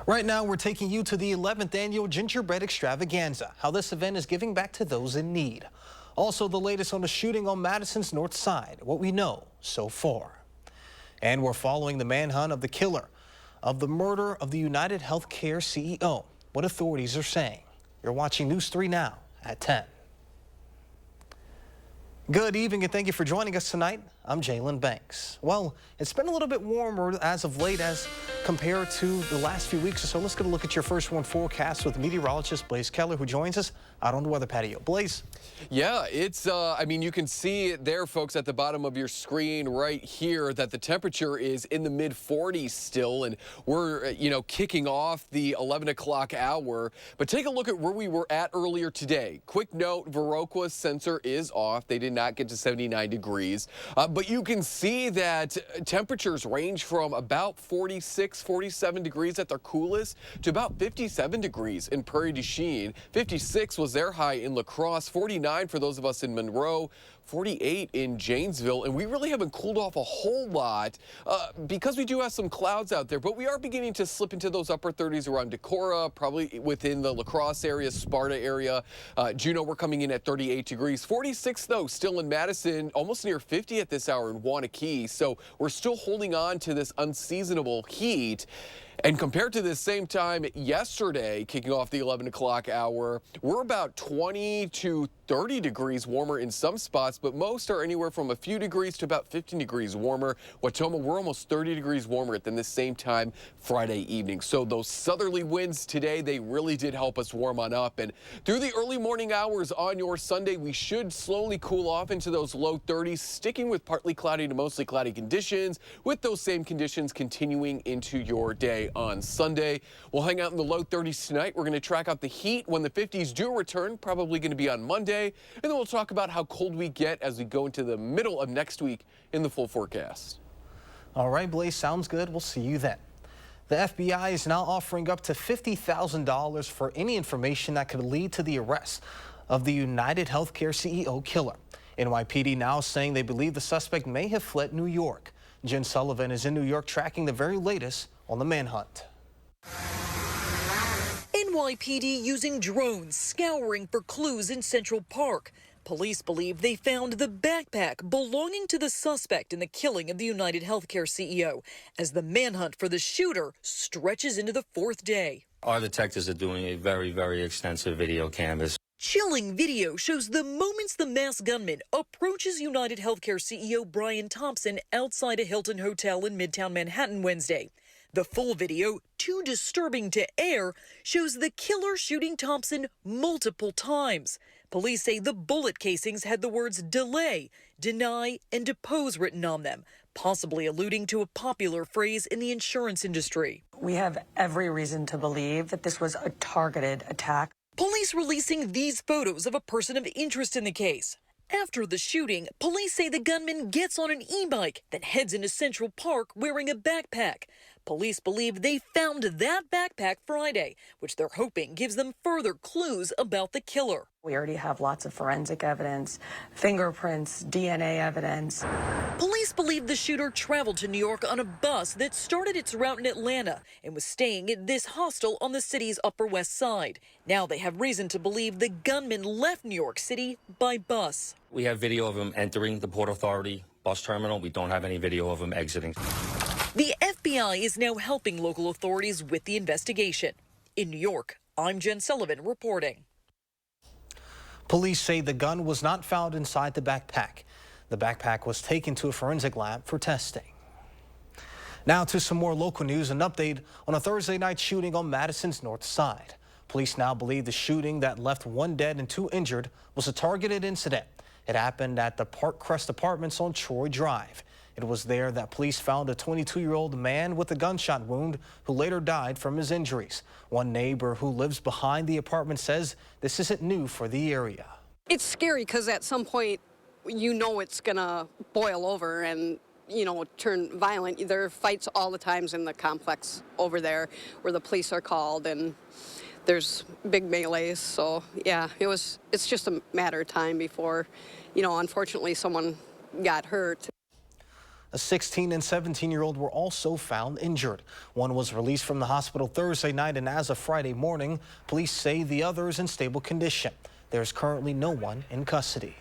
Right now, we're taking you to the 11th annual Gingerbread Extravaganza, how this event is giving back to those in need. Also, the latest on the shooting on Madison's north side, what we know so far. And we're following the manhunt of the killer of the murder of the United Healthcare CEO, what authorities are saying. You're watching News 3 now at 10. Good evening and thank you for joining us tonight. I'm Jalen Banks. Well, it's been a little bit warmer as of late as compared to the last few weeks or so. Let's get a look at your first one forecast with meteorologist Blaze Keller, who joins us out on the weather patio. Blaze. Yeah, it's, I mean, you can see it there, folks, at the bottom of your screen right here that the temperature is in the mid 40s still. And we're, kicking off the 11 o'clock hour. But take a look at where we were at earlier today. Quick note, Viroqua's sensor is off. They did not get to 79 degrees. But you can see that temperatures range from about 46, 47 degrees at their coolest to about 57 degrees in Prairie du Chien. 56 was their high in La Crosse, 49 for those of us in Monroe, 48 in Janesville, and we really haven't cooled off a whole lot because we do have some clouds out there, but we are beginning to slip into those upper 30s around Decorah, probably within the La Crosse area, Sparta area. Juneau, we're coming in at 38 degrees. 46, though, still in Madison, almost near 50 at this hour in Waunakee, so we're still holding on to this unseasonable heat. And compared to this same time yesterday, kicking off the 11 o'clock hour, we're about 20 to 30 degrees warmer in some spots, but most are anywhere from a few degrees to about 15 degrees warmer. Watoma, we're almost 30 degrees warmer than this same time Friday evening. So those southerly winds today, they really did help us warm on up. And through the early morning hours on your Sunday, we should slowly cool off into those low 30s, sticking with partly cloudy to mostly cloudy conditions, with those same conditions continuing into your day on Sunday. We'll hang out in the low 30s tonight. We're going to track out the heat when the 50s do return, probably going to be on Monday. And then we'll talk about how cold we get as we go into the middle of next week in the full forecast. All right, Blaze, sounds good. We'll see you then. The FBI is now offering up to $50,000 for any information that could lead to the arrest of the United Healthcare CEO killer. NYPD now saying they believe the suspect may have fled New York. Jen Sullivan is in New York tracking the very latest on the manhunt. NYPD using drones scouring for clues in Central Park. Police believe they found the backpack belonging to the suspect in the killing of the United Healthcare CEO as the manhunt for the shooter stretches into the fourth day. Our detectives are doing a very, very extensive video canvass. Chilling video shows the moments the masked gunman approaches United Healthcare CEO Brian Thompson outside a Hilton hotel in Midtown Manhattan Wednesday. The full video, too disturbing to air, shows the killer shooting Thompson multiple times. Police say the bullet casings had the words delay, deny, and depose written on them, possibly alluding to a popular phrase in the insurance industry. We have every reason to believe that this was a targeted attack. Police releasing these photos of a person of interest in the case. After the shooting, police say the gunman gets on an e-bike, then heads into Central Park wearing a backpack. Police believe they found that backpack Friday, which they're hoping gives them further clues about the killer. We already have lots of forensic evidence, fingerprints, DNA evidence. Police believe the shooter traveled to New York on a bus that started its route in Atlanta and was staying at this hostel on the city's Upper West Side. Now they have reason to believe the gunman left New York City by bus. We have video of him entering the Port Authority bus terminal. We don't have any video of him exiting. The FBI is now helping local authorities with the investigation. In New York, I'm Jen Sullivan reporting. Police say the gun was not found inside the backpack. The backpack was taken to a forensic lab for testing. Now to some more local news, an update on a Thursday night shooting on Madison's north side. Police now believe the shooting that left 1 dead and 2 injured was a targeted incident. It happened at the Park Crest Apartments on Troy Drive. It was there that police found a 22-year-old man with a gunshot wound who later died from his injuries. One neighbor who lives behind the apartment says this isn't new for the area. It's scary because at some point, it's going to boil over and, turn violent. There are fights all the times in the complex over there where the police are called and there's big melees. So, yeah, it's just a matter of time before, unfortunately, someone got hurt. A 16 and 17-year-old were also found injured. One was released from the hospital Thursday night, and as of Friday morning, police say the other is in stable condition. There's currently no one in custody.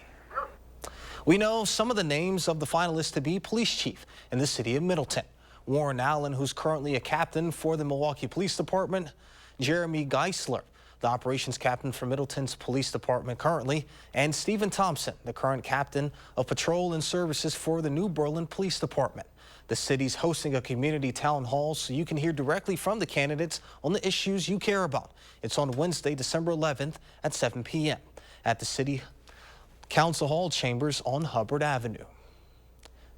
We know some of the names of the finalists to be police chief in the city of Middleton. Warren Allen, who's currently a captain for the Milwaukee Police Department, Jeremy Geisler, the operations captain for Middleton's police department currently, and Stephen Thompson, the current captain of patrol and services for the New Berlin Police Department. The city's hosting a community town hall so you can hear directly from the candidates on the issues you care about. It's on Wednesday, December 11th at 7 p.m. at the City Council Hall chambers on Hubbard Avenue.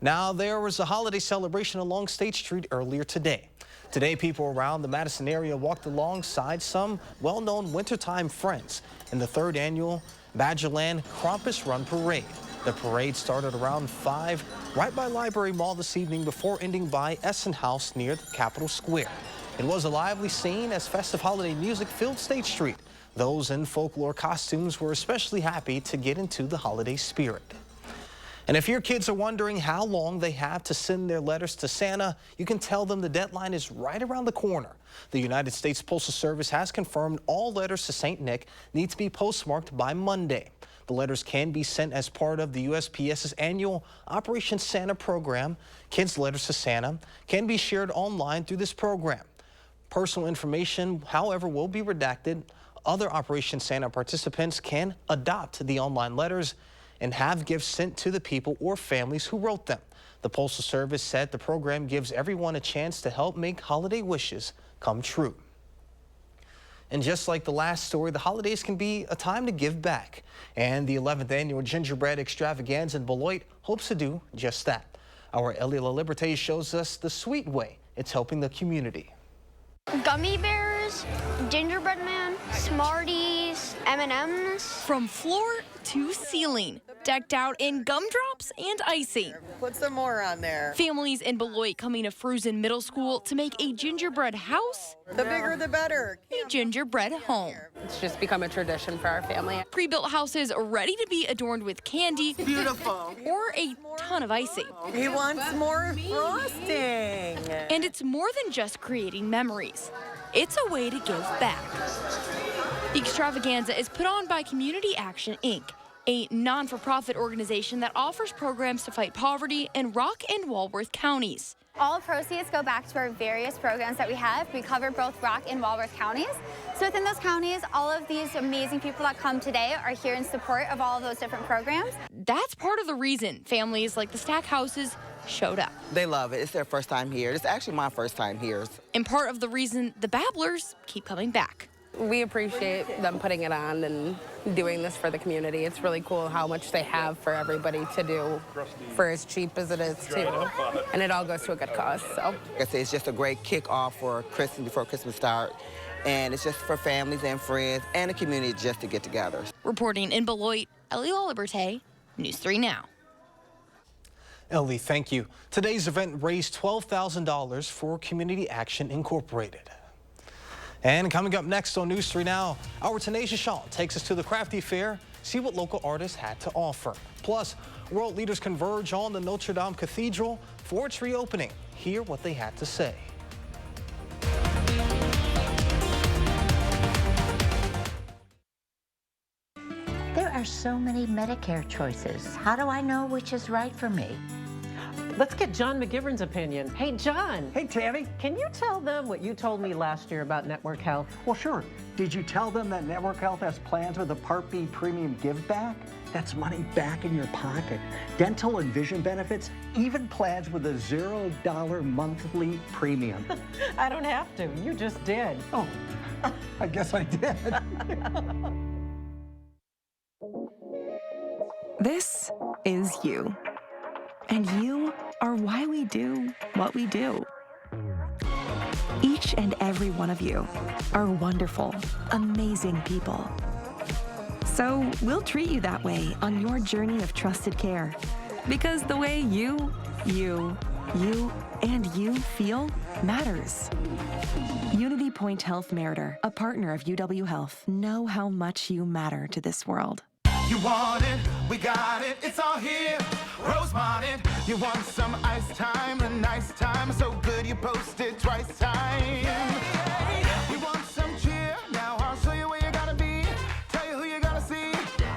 Now, there was a holiday celebration along State Street earlier today. Today, people around the Madison area walked alongside some well-known wintertime friends in the 3rd annual Badgerland Krampus Run Parade. The parade started around 5 right by Library Mall this evening before ending by Essen House near the Capitol Square. It was a lively scene as festive holiday music filled State Street. Those in folklore costumes were especially happy to get into the holiday spirit. And if your kids are wondering how long they have to send their letters to Santa, you can tell them the deadline is right around the corner. The United States Postal Service has confirmed all letters to St. Nick need to be postmarked by Monday. The letters can be sent as part of the USPS's annual Operation Santa program. Kids' letters to Santa can be shared online through this program. Personal information, however, will be redacted. Other Operation Santa participants can adopt the online letters and have gifts sent to the people or families who wrote them. The Postal Service said the program gives everyone a chance to help make holiday wishes come true. And just like the last story, the holidays can be a time to give back. And the 11th annual gingerbread extravaganza in Beloit hopes to do just that. Our Elia La Liberté shows us the sweet way it's helping the community. Gummy bears, gingerbread man, Smarties, M&Ms. From floor to ceiling, decked out in gumdrops and icing. Put some more on there. Families in Beloit coming to Fruzen Middle School to make a gingerbread house. The bigger the better. A gingerbread home. It's just become a tradition for our family. Pre-built houses ready to be adorned with candy. Beautiful. Or a ton of icing. He wants more frosting. And it's more than just creating memories. It's a way to give back. The extravaganza is put on by Community Action, Inc., a non-for-profit organization that offers programs to fight poverty in Rock and Walworth counties. All proceeds go back to our various programs that we have. We cover both Rock and Walworth counties. So within those counties, all of these amazing people that come today are here in support of all of those different programs. That's part of the reason families like the Stackhouses showed up. They love it. It's their first time here. It's actually my first time here. And part of the reason the Babblers keep coming back. We appreciate them putting it on and doing this for the community. It's really cool how much they have for everybody to do for as cheap as it is, too. And it all goes to a good cause, so. Like I say, it's just a great kickoff for Christmas, before Christmas starts. And it's just for families and friends and the community just to get together. Reporting in Beloit, Elia La Liberté, News 3 Now. Ellie, thank you. Today's event raised $12,000 for Community Action Incorporated. And coming up next on News 3 Now, our Tenacious Sean takes us to the Crafty Fair, see what local artists had to offer. Plus, world leaders converge on the Notre Dame Cathedral for its reopening. Hear what they had to say. There are so many Medicare choices. How do I know which is right for me? Let's get John McGivern's opinion. Hey, John. Hey, Tammy. Can you tell them what you told me last year about Network Health? Well, sure. Did you tell them that Network Health has plans with a Part B premium give back? That's money back in your pocket. Dental and vision benefits, even plans with a $0 monthly premium. I don't have to. You just did. Oh, I guess I did. This is you. And you are why we do what we do. Each and every one of you are wonderful, amazing people. So we'll treat you that way on your journey of trusted care. Because the way you, and you feel matters. Unity Point Health Meritor, a partner of UW Health, know how much you matter to this world. You want it, we got it, it's all here. Rosemont it. You want some ice time, a nice time, so good you post it twice time. You want some cheer? Now I'll show you where you gotta be. Tell you who you gotta see.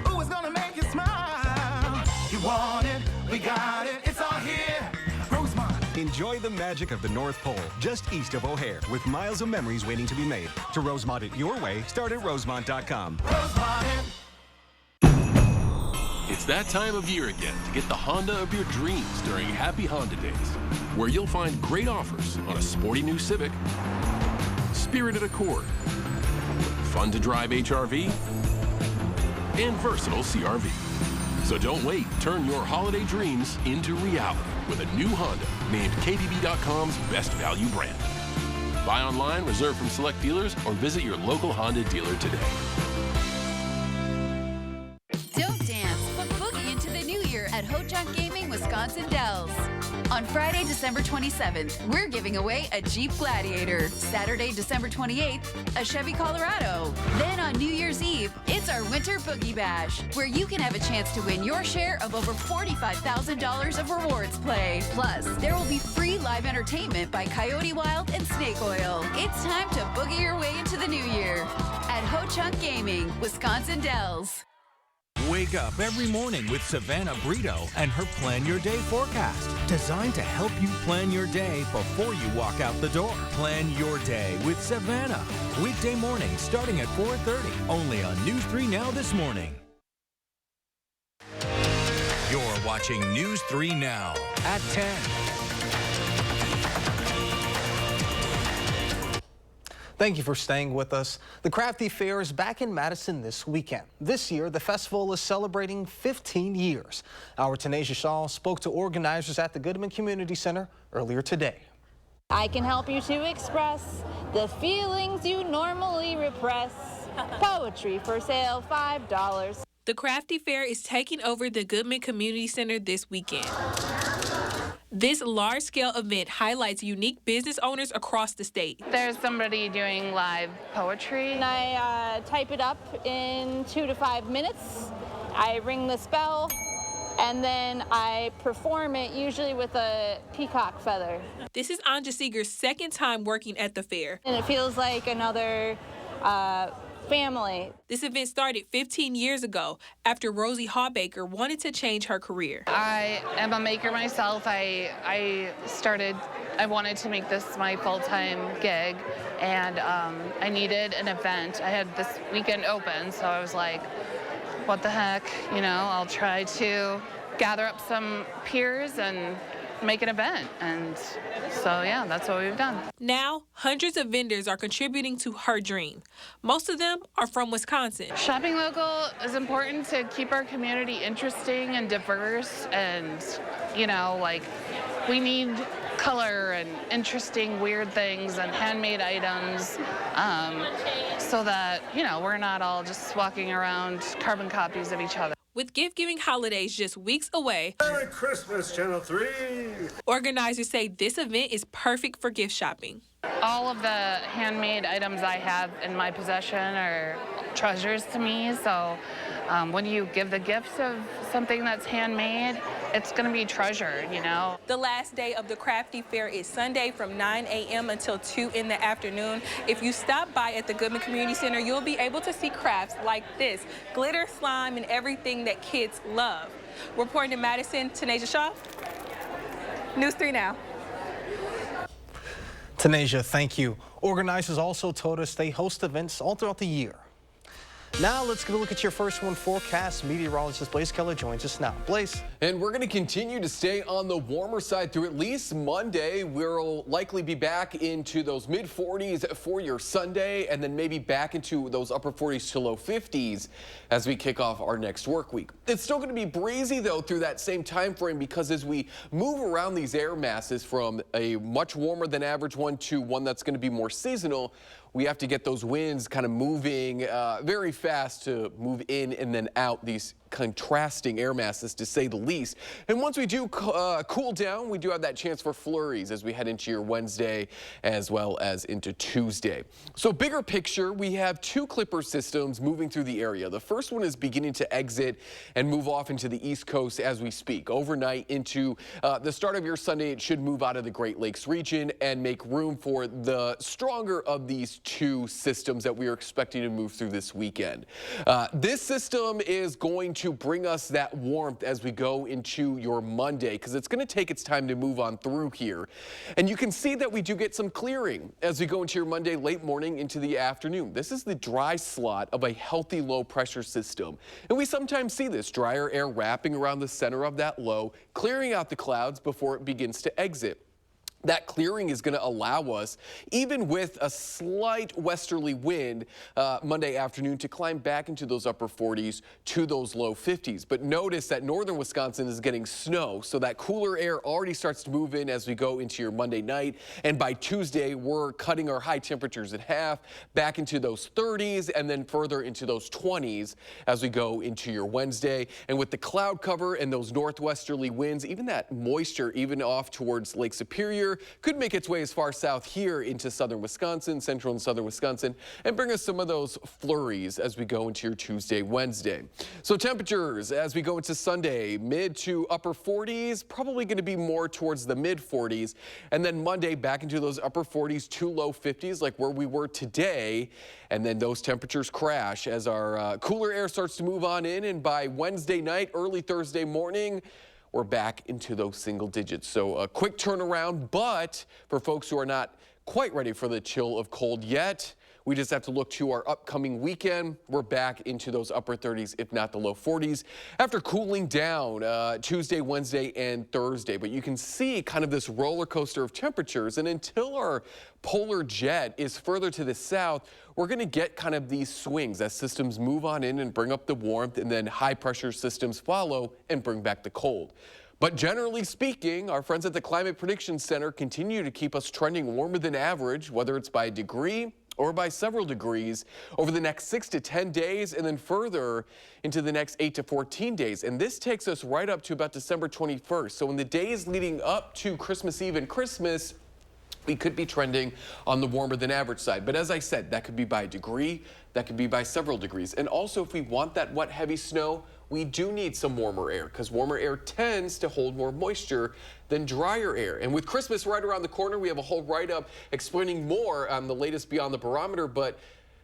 Ooh, it's gonna make you smile. You want it, we got it, it's all here. Rosemont. Enjoy the magic of the North Pole, just east of O'Hare, with miles of memories waiting to be made. To Rosemont it your way, start at rosemont.com. Rosemont it. It's that time of year again to get the Honda of your dreams during Happy Honda Days, where you'll find great offers on a sporty new Civic, spirited Accord, fun to drive HRV, and versatile CRV. So don't wait, turn your holiday dreams into reality with a new Honda named KBB.com's best value brand. Buy online, reserve from select dealers, or visit your local Honda dealer today. Don't dance, but boogie into the new year at Ho-Chunk Gaming Wisconsin Dells. On Friday, December 27th, we're giving away a Jeep Gladiator. Saturday, December 28th, a Chevy Colorado. Then on New Year's Eve, it's our Winter Boogie Bash, where you can have a chance to win your share of over $45,000 of rewards play. Plus, there will be free live entertainment by Coyote Wild and Snake Oil. It's time to boogie your way into the new year at Ho-Chunk Gaming, Wisconsin Dells. Wake up every morning with Savannah Brito and her Plan Your Day forecast, designed to help you plan your day before you walk out the door. Plan your day with Savannah. Weekday mornings starting at 4:30, only on News 3 Now this morning. You're watching News 3 Now at 10. Thank you for staying with us. The Crafty Fair is back in Madison this weekend. This year, the festival is celebrating 15 years. Our Tanisha Shaw spoke to organizers at the Goodman Community Center earlier today. I can help you to express the feelings you normally repress. Poetry for sale, $5. The Crafty Fair is taking over the Goodman Community Center this weekend. This large-scale event highlights unique business owners across the state. There's somebody doing live poetry. And I type it up in 2 to 5 minutes. I ring the spell, and then I perform it, usually with a peacock feather. This is Anja Seeger's second time working at the fair. And it feels like another family. This event started 15 years ago after Rosie Hawbaker wanted to change her career. I am a maker myself. I wanted to make this my full-time gig, and I needed an event. I had this weekend open, so I was like, what the heck, you know, I'll try to gather up some peers and make an event. And so, yeah, that's what we've done. Now, hundreds of vendors are contributing to her dream. Most of them are from Wisconsin. Shopping local is important to keep our community interesting and diverse. And, you know, like, we need color and interesting, weird things and handmade items so that, you know, we're not all just walking around carbon copies of each other. With gift-giving holidays just weeks away, Merry Christmas, Channel 3! Organizers say this event is perfect for gift shopping. All of the handmade items I have in my possession are treasures to me, so when you give the gift of something that's handmade, it's going to be treasured, you know. The last day of the Crafty Fair is Sunday from 9 a.m. until 2 in the afternoon. If you stop by at the Goodman Community Center, you'll be able to see crafts like this, glitter, slime, and everything that kids love. Reporting in Madison, Tanisha Shaw, News 3 Now. Tanisha, thank you. Organizers also told us they host events all throughout the year. Now let's get a look at your first one forecast. Meteorologist Blaze Keller joins us now. Blaze. And we're going to continue to stay on the warmer side through at least Monday. We'll likely be back into those mid-40s for your Sunday, and then maybe back into those upper 40s to low 50s as we kick off our next work week. It's still going to be breezy, though, through that same time frame, because as we move around these air masses from a much warmer than average one to one that's going to be more seasonal, we have to get those winds kind of moving very fast to move in and then out these contrasting air masses, to say the least. And once we do cool down, we do have that chance for flurries as we head into your Wednesday as well as into Tuesday. So bigger picture, we have two Clipper systems moving through the area. The first one is beginning to exit and move off into the East Coast as we speak. Overnight into the start of your Sunday, it should move out of the Great Lakes region and make room for the stronger of these two systems that we are expecting to move through this weekend. This system is going to bring us that warmth as we go into your Monday, because it's going to take its time to move on through here. And you can see that we do get some clearing as we go into your Monday late morning into the afternoon. This is the dry slot of a healthy low pressure system. And we sometimes see this drier air wrapping around the center of that low, clearing out the clouds before it begins to exit. That clearing is going to allow us, even with a slight westerly wind Monday afternoon, to climb back into those upper 40s to those low 50s. But notice that northern Wisconsin is getting snow, so that cooler air already starts to move in as we go into your Monday night. And by Tuesday, we're cutting our high temperatures in half, back into those 30s, and then further into those 20s as we go into your Wednesday. And with the cloud cover and those northwesterly winds, even that moisture, even off towards Lake Superior, could make its way as far south here into southern Wisconsin, central and southern Wisconsin, and bring us some of those flurries as we go into your Tuesday, Wednesday. So temperatures as we go into Sunday, mid to upper 40s, probably going to be more towards the mid 40s, and then Monday back into those upper 40s to low 50s like where we were today, and then those temperatures crash as our cooler air starts to move on in, and by Wednesday night, early Thursday morning, we're back into those single digits. So a quick turnaround, but for folks who are not quite ready for the chill of cold yet, we just have to look to our upcoming weekend. We're back into those upper 30s, if not the low 40s, after cooling down Tuesday, Wednesday, and Thursday. But you can see kind of this roller coaster of temperatures. And until our polar jet is further to the south, we're going to get kind of these swings as systems move on in and bring up the warmth, and then high pressure systems follow and bring back the cold. But generally speaking, our friends at the Climate Prediction Center continue to keep us trending warmer than average, whether it's by a degree or by several degrees over the next 6 to 10 days, and then further into the next 8 to 14 days. And this takes us right up to about December 21st. So in the days leading up to Christmas Eve and Christmas, we could be trending on the warmer than average side. But as I said, that could be by a degree, that could be by several degrees. And also, if we want that wet, heavy snow, we do need some warmer air, because warmer air tends to hold more moisture than drier air. And with Christmas right around the corner, we have a whole write-up explaining more on the latest Beyond the Barometer. But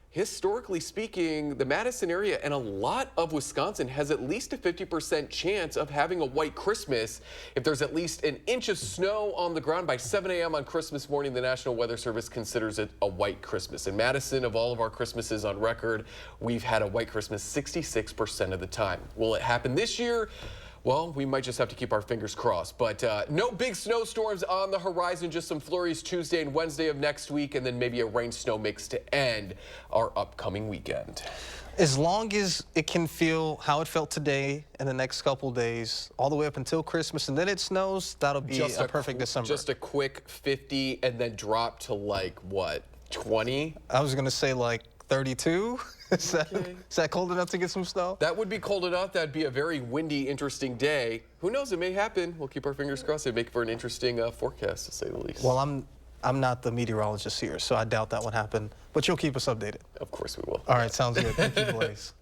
historically speaking, the Madison area and a lot of Wisconsin has at least a 50% chance of having a white Christmas. If there's at least an inch of snow on the ground by 7 a.m. on Christmas morning, the National Weather Service considers it a white Christmas. In Madison, of all of our Christmases on record, we've had a white Christmas 66% of the time. Will it happen this year? Well, we might just have to keep our fingers crossed. But no big snowstorms on the horizon, just some flurries Tuesday and Wednesday of next week, and then maybe a rain-snow mix to end our upcoming weekend. As long as it can feel how it felt today and the next couple days, all the way up until Christmas, and then it snows, that'll be just a perfect December. Just a quick 50 and then drop to like, what, 20? I was going to say like 32. Is that cold enough to get some snow? That would be cold enough. That'd be a very windy, interesting day. Who knows? It may happen. We'll keep our fingers crossed. It'd make for an interesting forecast, to say the least. Well, I'm not the meteorologist here, so I doubt that would happen. But you'll keep us updated. Of course we will. All right, sounds good. Thank you, Blaze.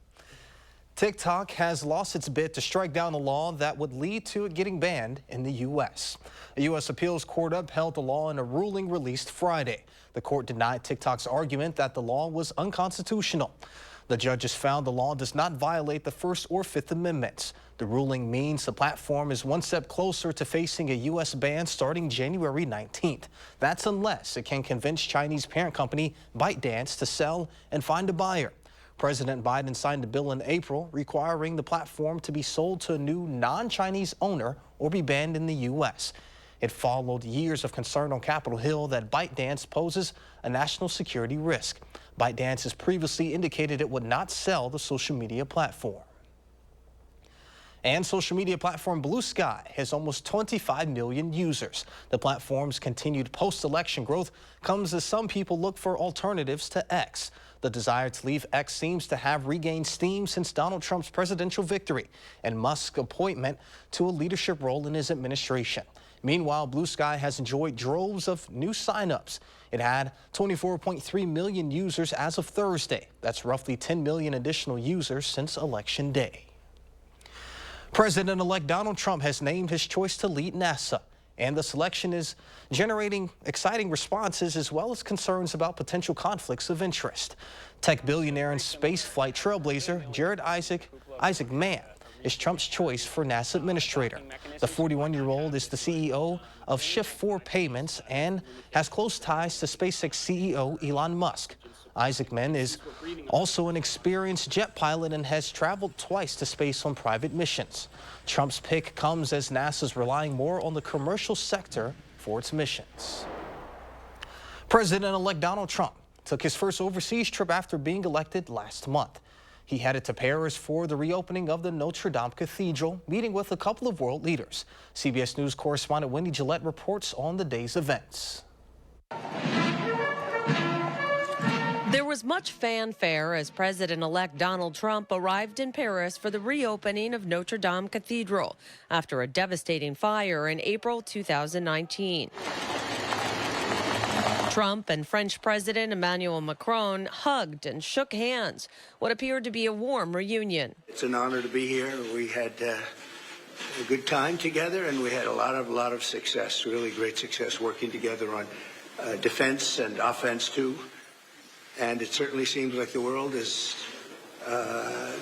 TikTok has lost its bid to strike down a law that would lead to it getting banned in the U.S. A U.S. appeals court upheld the law in a ruling released Friday. The court denied TikTok's argument that the law was unconstitutional. The judges found the law does not violate the First or Fifth Amendments. The ruling means the platform is one step closer to facing a U.S. ban starting January 19th. That's unless it can convince Chinese parent company ByteDance to sell and find a buyer. President Biden signed a bill in April requiring the platform to be sold to a new non-Chinese owner or be banned in the U.S. It followed years of concern on Capitol Hill that ByteDance poses a national security risk. ByteDance has previously indicated it would not sell the social media platform. And social media platform Blue Sky has almost 25 million users. The platform's continued post-election growth comes as some people look for alternatives to X. The desire to leave X seems to have regained steam since Donald Trump's presidential victory and Musk's appointment to a leadership role in his administration. Meanwhile, Blue Sky has enjoyed droves of new signups. It had 24.3 million users as of Thursday. That's roughly 10 million additional users since Election Day. President-elect Donald Trump has named his choice to lead NASA, and the selection is generating exciting responses as well as concerns about potential conflicts of interest. Tech billionaire and spaceflight trailblazer Jared Isaac Mann is Trump's choice for NASA administrator. The 41-year-old is the CEO of Shift4 Payments and has close ties to SpaceX CEO Elon Musk. Isaac Mann is also an experienced jet pilot and has traveled twice to space on private missions. Trump's pick comes as NASA's relying more on the commercial sector for its missions. President-elect Donald Trump took his first overseas trip after being elected last month. He headed to Paris for the reopening of the Notre Dame Cathedral, meeting with a couple of world leaders. CBS News correspondent Wendy Gillette reports on the day's events. There was much fanfare as President-elect Donald Trump arrived in Paris for the reopening of Notre Dame Cathedral after a devastating fire in April 2019. Trump and French President Emmanuel Macron hugged and shook hands, what appeared to be a warm reunion. It's an honor to be here. We had a good time together, and we had a lot of success, really great success working together on defense and offense too. And it certainly seems like the world is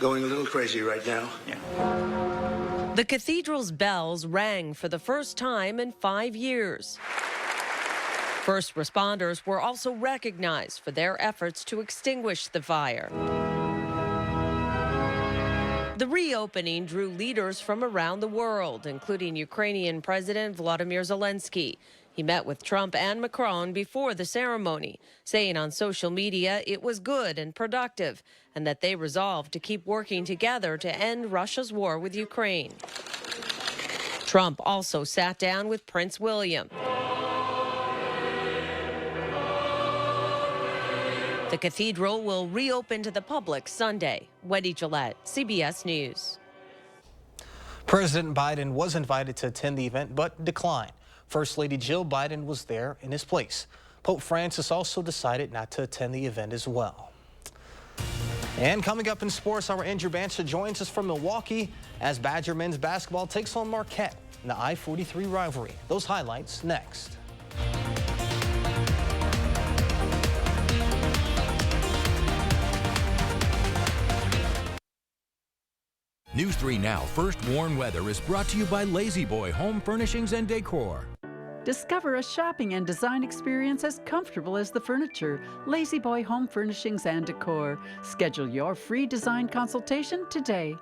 going a little crazy right now. Yeah. The cathedral's bells rang for the first time in 5 years. First responders were also recognized for their efforts to extinguish the fire. The reopening drew leaders from around the world, including Ukrainian President Volodymyr Zelensky. He met with Trump and Macron before the ceremony, saying on social media it was good and productive, and that they resolved to keep working together to end Russia's war with Ukraine. Trump also sat down with Prince William. The cathedral will reopen to the public Sunday. Wendy Gillette, CBS News. President Biden was invited to attend the event but declined. First Lady Jill Biden was there in his place. Pope Francis also decided not to attend the event as well. And coming up in sports, our Andrew Bancher joins us from Milwaukee as Badger men's basketball takes on Marquette in the I-43 rivalry. Those highlights next. News 3 Now First Warn Weather is brought to you by Lazy Boy Home Furnishings and Decor. Discover a shopping and design experience as comfortable as the furniture. Lazy Boy Home Furnishings and Decor. Schedule your free design consultation today.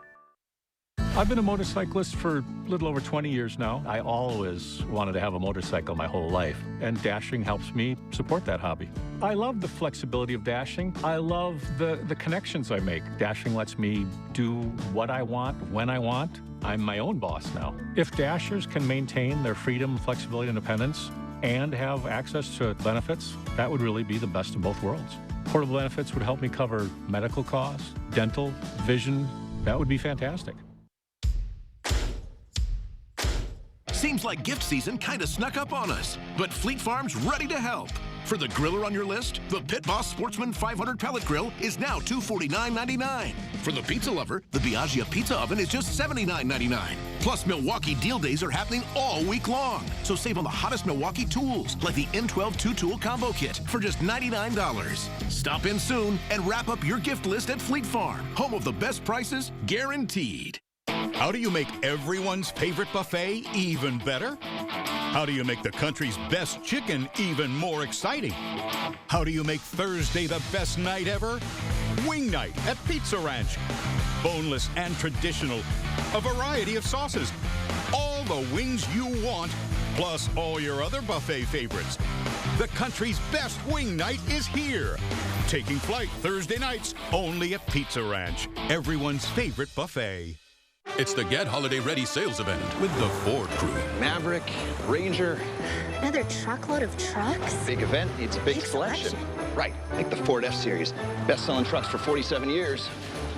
I've been a motorcyclist for a little over 20 years now. I always wanted to have a motorcycle my whole life, and dashing helps me support that hobby. I love the flexibility of dashing. I love the connections I make. Dashing lets me do what I want, when I want. I'm my own boss now. If dashers can maintain their freedom, flexibility, independence, and have access to benefits, that would really be the best of both worlds. Portable benefits would help me cover medical costs, dental, vision. That would be fantastic. Seems like gift season kind of snuck up on us, but Fleet Farm's ready to help. For the griller on your list, the Pit Boss Sportsman 500 pellet grill is now $249.99. For the pizza lover, the Biaggia Pizza Oven is just $79.99. Plus, Milwaukee deal days are happening all week long. So save on the hottest Milwaukee tools, like the N12 2-tool combo kit for just $99. Stop in soon and wrap up your gift list at Fleet Farm, home of the best prices guaranteed. How do you make everyone's favorite buffet even better? How do you make the country's best chicken even more exciting? How do you make Thursday the best night ever? Wing night at Pizza Ranch. Boneless and traditional. A variety of sauces. All the wings you want, plus all your other buffet favorites. The country's best wing night is here. Taking flight Thursday nights only at Pizza Ranch. Everyone's favorite buffet. It's the Get Holiday Ready sales event with the Ford crew. Maverick, Ranger. Another truckload of trucks? Big event needs a big selection. Right, like the Ford F-Series. Best-selling trucks for 47 years.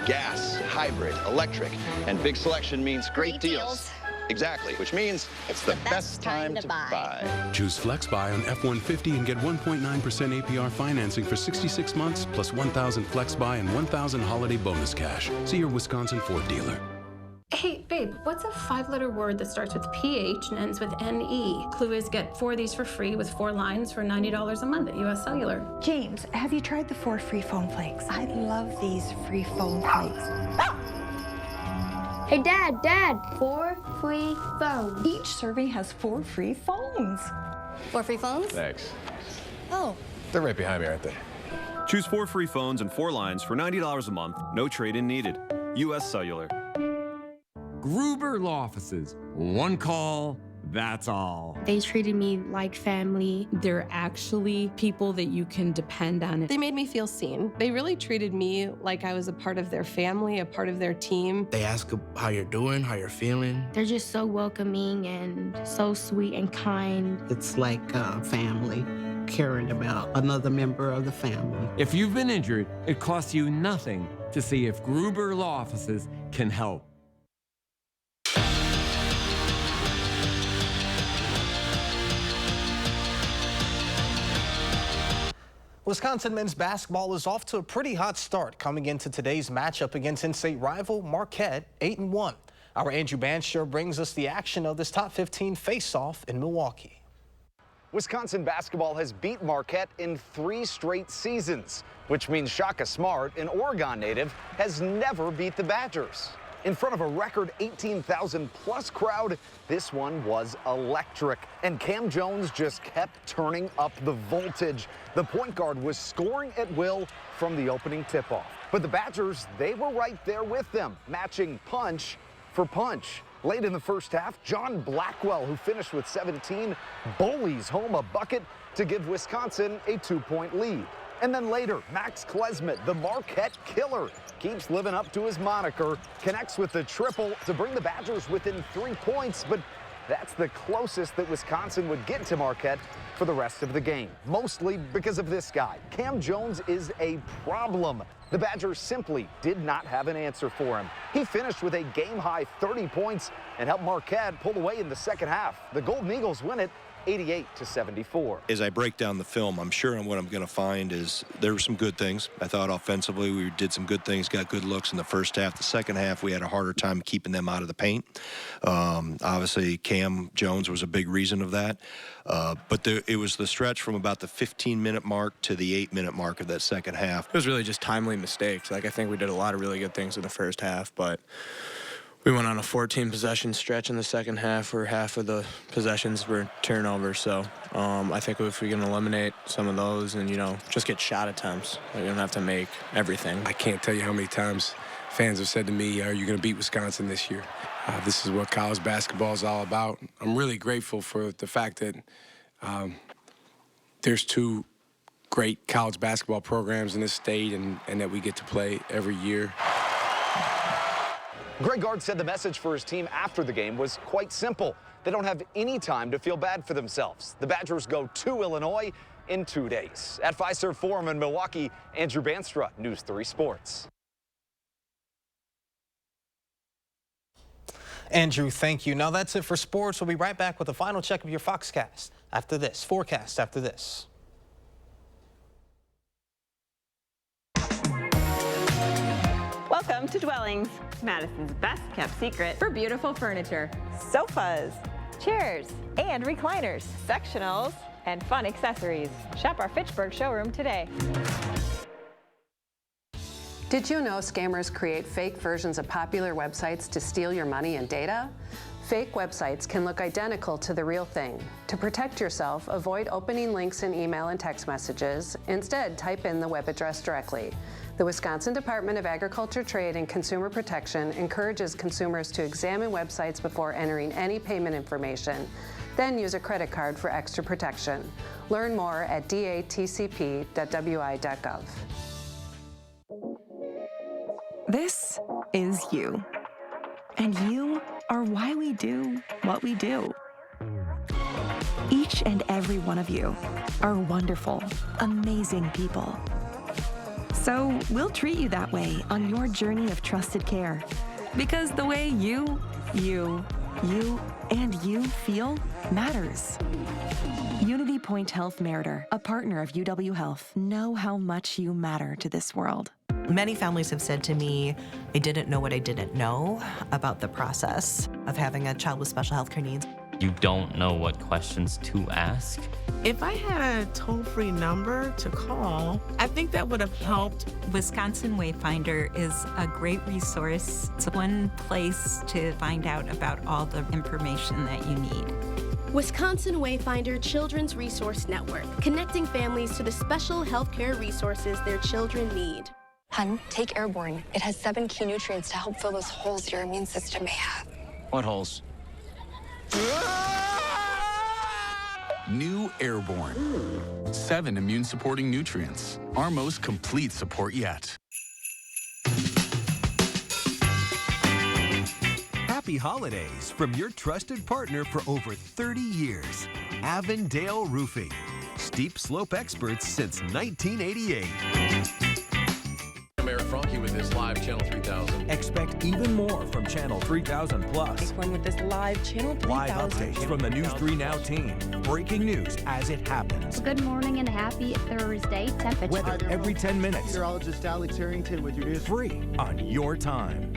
Gas, hybrid, electric, and big selection means great deals. Exactly, which means it's the best time to buy. Choose Flex Buy on F-150 and get 1.9% APR financing for 66 months, plus 1,000 Flex Buy and 1,000 holiday bonus cash. See your Wisconsin Ford dealer. Hey, babe, what's a 5-letter word that starts with PH and ends with NE? Clue is get 4 of these for free with 4 lines for $90 a month at US Cellular. James, have you tried the 4 free foam flakes? I love these free foam flakes. Hey, Dad, 4 free phones. Each serving has 4 free phones. 4 free phones? Thanks. Oh. They're right behind me, aren't they? Choose 4 free phones and 4 lines for $90 a month. No trade-in needed. US Cellular. Gruber Law Offices. One call, that's all. They treated me like family. They're actually people that you can depend on. They made me feel seen. They really treated me like I was a part of their family, a part of their team. They ask how you're doing, how you're feeling. They're just so welcoming and so sweet and kind. It's like family, caring about another member of the family. If you've been injured, it costs you nothing to see if Gruber Law Offices can help. Wisconsin men's basketball is off to a pretty hot start coming into today's matchup against in-state rival Marquette, 8-1. Our Andrew Bandsher brings us the action of this top 15 face-off in Milwaukee. Wisconsin basketball has beat Marquette in 3 straight seasons, which means Shaka Smart, an Oregon native, has never beat the Badgers. In front of a record 18,000-plus crowd, this one was electric. And Cam Jones just kept turning up the voltage. The point guard was scoring at will from the opening tip-off. But the Badgers, they were right there with them, matching punch for punch. Late in the first half, John Blackwell, who finished with 17, bullies home a bucket to give Wisconsin a 2-point lead. And then later, Max Klesmit, the Marquette killer, keeps living up to his moniker, connects with the triple to bring the Badgers within 3 points, but that's the closest that Wisconsin would get to Marquette for the rest of the game, mostly because of this guy. Cam Jones is a problem. The Badgers simply did not have an answer for him. He finished with a game-high 30 points and helped Marquette pull away in the second half. The Golden Eagles win it 88-74. As I break down the film, I'm sure what I'm going to find is there were some good things. I thought offensively we did some good things, got good looks in the first half. The second half, we had a harder time keeping them out of the paint. Obviously, Cam Jones was a big reason of that. But it was the stretch from about the 15-minute mark to the 8-minute mark of that second half. It was really just timely mistakes. Like, I think we did a lot of really good things in the first half, but we went on a 14-possession stretch in the second half where half of the possessions were turnovers. So I think if we can eliminate some of those and, just get shot attempts, we don't have to make everything. I can't tell you how many times fans have said to me, are you going to beat Wisconsin this year? This is what college basketball is all about. I'm really grateful for the fact that there's 2 great college basketball programs in this state and that we get to play every year. Greg Gard said the message for his team after the game was quite simple. They don't have any time to feel bad for themselves. The Badgers go to Illinois in 2 days. At Fiserv Forum in Milwaukee, Andrew Banstra, News 3 Sports. Andrew, thank you. Now that's it for sports. We'll be right back with a final check of your Foxcast after this. Forecast after this. Welcome to Dwellings, Madison's best kept secret for beautiful furniture. Sofas, chairs, and recliners, sectionals, and fun accessories. Shop our Fitchburg showroom today. Did you know scammers create fake versions of popular websites to steal your money and data? Fake websites can look identical to the real thing. To protect yourself, avoid opening links in email and text messages. Instead, type in the web address directly. The Wisconsin Department of Agriculture, Trade, and Consumer Protection encourages consumers to examine websites before entering any payment information. Then use a credit card for extra protection. Learn more at And you are why we do what we do. Each and every one of you are wonderful, amazing people. So we'll treat you that way on your journey of trusted care. Because the way you feel matters. Unity Point Health Meritor, a partner of UW Health, know how much you matter to this world. Many families have said to me, I didn't know what I didn't know about the process of having a child with special health care needs. You don't know what questions to ask. If I had a toll-free number to call, I think that would have helped. Wisconsin Wayfinder is a great resource. It's one place to find out about all the information that you need. Wisconsin Wayfinder Children's Resource Network, connecting families to the special healthcare resources their children need. Hun, take Airborne. It has 7 key nutrients to help fill those holes your immune system may have. What holes? New Airborne. 7 immune-supporting nutrients. Our most complete support yet. Happy holidays from your trusted partner for over 30 years. Avondale Roofing. Steep slope experts since 1988. I'm Eric Franke with this live Channel 3000. Expect even more from Channel 3000 Plus. One with this live Channel 3000. Live updates from the News 3 Now team. Breaking news as it happens. Good morning and happy Thursday. Temperature. Weather every 10 minutes. Meteorologist Alex Harrington with your news. Free on your time.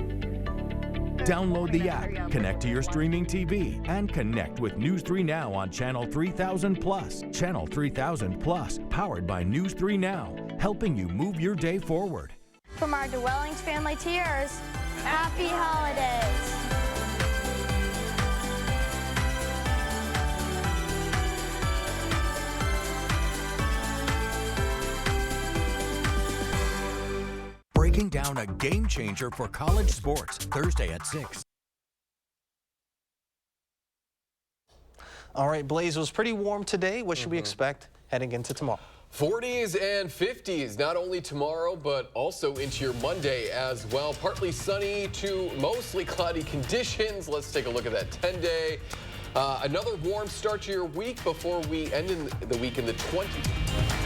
Download the app, connect to your streaming TV, and connect with News 3 Now on Channel 3000 Plus. Channel 3000 Plus, powered by News 3 Now, helping you move your day forward. From our Dwellings family to yours, happy holidays. Breaking down a game changer for college sports, Thursday at 6. All right, Blaze, it was pretty warm today. What should we expect heading into tomorrow? 40s and 50s, not only tomorrow, but also into your Monday as well. Partly sunny to mostly cloudy conditions. Let's take a look at that 10-day. Another warm start to your week before we end in the week in the 20s.